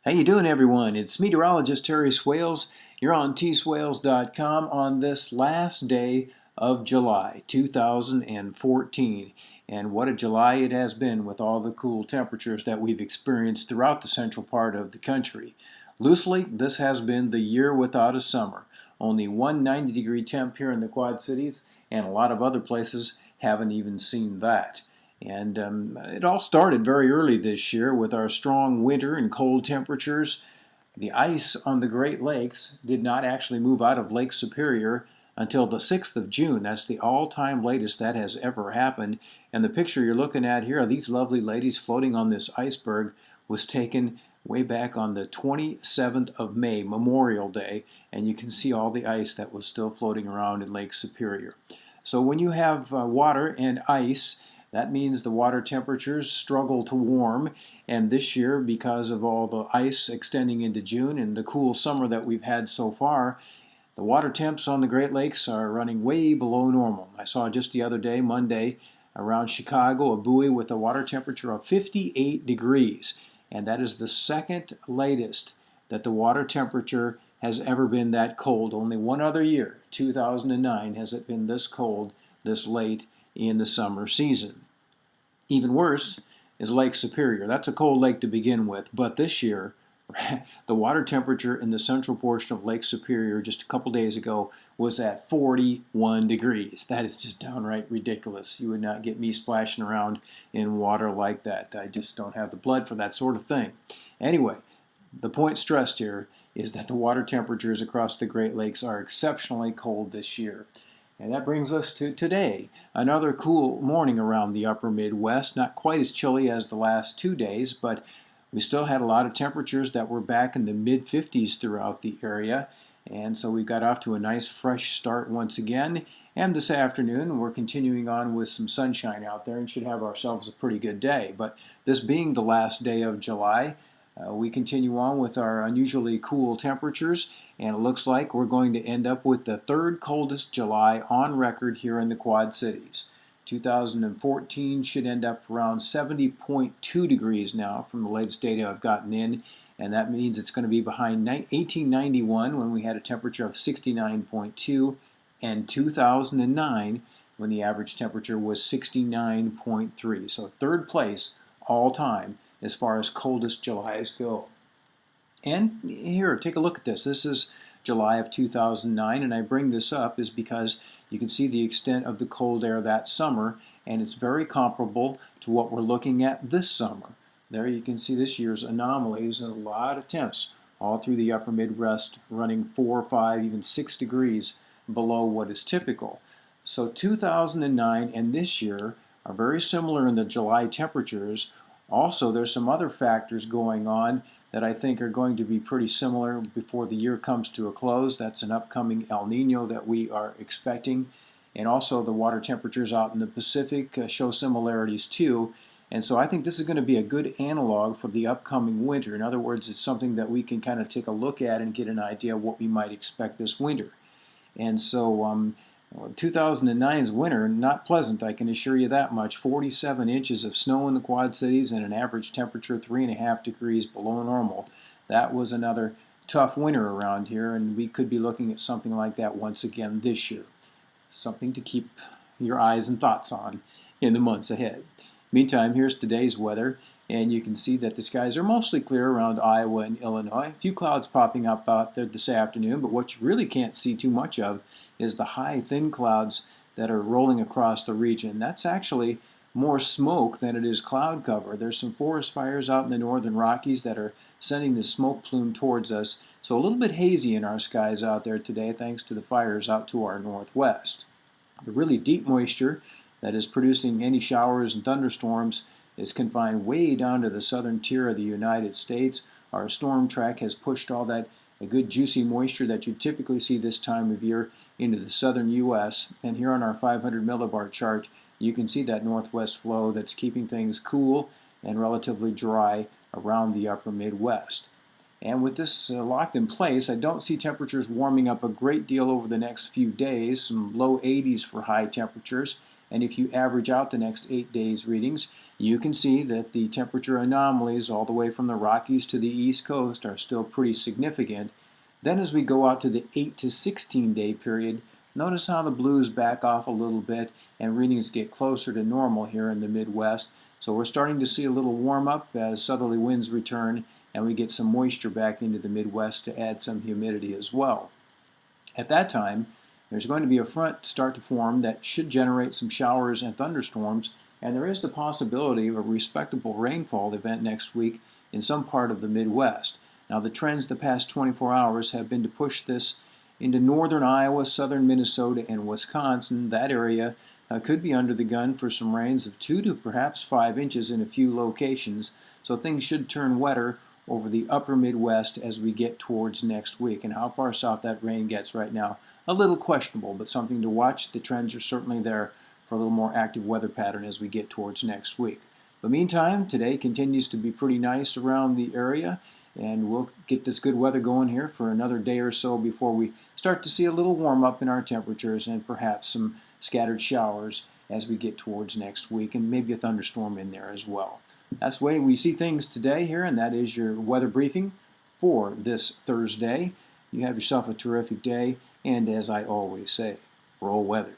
How you doing, everyone? It's meteorologist Terry Swails. You're on tswails.com on this last day of July 2014. And what a July it has been with all the cool temperatures that we've experienced throughout the central part of the country. Loosely, this has been the year without a summer. Only one 90-degree temp here in the Quad Cities, and a lot of other places haven't even seen that. And it all started very early this year with our strong winter and cold temperatures. The ice on the Great Lakes did not actually move out of Lake Superior until the 6th of June. That's the all-time latest that has ever happened. And the picture you're looking at here of these lovely ladies floating on this iceberg was taken way back on the 27th of May, Memorial Day, and you can see all the ice that was still floating around in Lake Superior. So when you have water and ice, that means the water temperatures struggle to warm, and this year, because of all the ice extending into June and the cool summer that we've had so far, the water temps on the Great Lakes are running way below normal. I saw just the other day, Monday, around Chicago, a buoy with a water temperature of 58 degrees, and that is the second latest that the water temperature has ever been that cold. Only one other year, 2009, has it been this cold this late in the summer season. Even worse is Lake Superior. That's a cold lake to begin with, but this year the water temperature in the central portion of Lake Superior just a couple days ago was at 41 degrees. That is just downright ridiculous. You would not get me splashing around in water like that. I just don't have the blood for that sort of thing. Anyway, the point stressed here is that the water temperatures across the Great Lakes are exceptionally cold this year. And that brings us to today. Another cool morning around the upper Midwest. Not quite as chilly as the last 2 days, but we still had a lot of temperatures that were back in the mid-50s throughout the area. And so we got off to a nice fresh start once again. And this afternoon we're continuing on with some sunshine out there and should have ourselves a pretty good day. But this being the last day of July, we continue on with our unusually cool temperatures, and it looks like we're going to end up with the third coldest July on record here in the Quad Cities. 2014 should end up around 70.2 degrees now from the latest data I've gotten in, and that means it's going to be behind 1891 when we had a temperature of 69.2 and 2009 when the average temperature was 69.3. So third place all time as far as coldest Julys go. And here, take a look at this. This is July of 2009, and I bring this up is because you can see the extent of the cold air that summer, and it's very comparable to what we're looking at this summer. There you can see this year's anomalies and a lot of temps all through the upper Midwest running 4, 5, even 6 degrees below what is typical. So 2009 and this year are very similar in the July temperatures. Also, there's some other factors going on that I think are going to be pretty similar before the year comes to a close. That's an upcoming El Nino that we are expecting. And also the water temperatures out in the Pacific show similarities too. And so I think this is going to be a good analog for the upcoming winter. In other words, it's something that we can kind of take a look at and get an idea of what we might expect this winter. And so 2009's winter, not pleasant, I can assure you that much. 47 inches of snow in the Quad Cities and an average temperature 3.5 degrees below normal. That was another tough winter around here, and we could be looking at something like that once again this year. Something to keep your eyes and thoughts on in the months ahead. Meantime, here's today's weather, and you can see that the skies are mostly clear around Iowa and Illinois. A few clouds popping up out there this afternoon, but what you really can't see too much of is the high, thin clouds that are rolling across the region. That's actually more smoke than it is cloud cover. There's some forest fires out in the northern Rockies that are sending the smoke plume towards us. So a little bit hazy in our skies out there today thanks to the fires out to our northwest. The really deep moisture that is producing any showers and thunderstorms is confined way down to the southern tier of the United States. Our storm track has pushed all that good juicy moisture that you typically see this time of year into the southern U.S. And here on our 500 millibar chart, you can see that northwest flow that's keeping things cool and relatively dry around the upper Midwest. And with this locked in place, I don't see temperatures warming up a great deal over the next few days, some low 80s for high temperatures. And if you average out the next 8 days readings, you can see that the temperature anomalies all the way from the Rockies to the East Coast are still pretty significant. Then as we go out to the 8 to 16 day period, notice how the blues back off a little bit and readings get closer to normal here in the Midwest. So we're starting to see a little warm up as southerly winds return and we get some moisture back into the Midwest to add some humidity as well. At that time, there's going to be a front start to form that should generate some showers and thunderstorms, and there is the possibility of a respectable rainfall event next week in some part of the Midwest. Now, the trends the past 24 hours have been to push this into northern Iowa, southern Minnesota, and Wisconsin. That area could be under the gun for some rains of 2 to perhaps 5 inches in a few locations, so things should turn wetter over the upper Midwest as we get towards next week. And how far south that rain gets right now, a little questionable, but something to watch. The trends are certainly there for a little more active weather pattern as we get towards next week. But meantime, today continues to be pretty nice around the area, and we'll get this good weather going here for another day or so before we start to see a little warm up in our temperatures and perhaps some scattered showers as we get towards next week, and maybe a thunderstorm in there as well. That's the way we see things today here, and that is your weather briefing for this Thursday. You have yourself a terrific day, and as I always say, roll weather.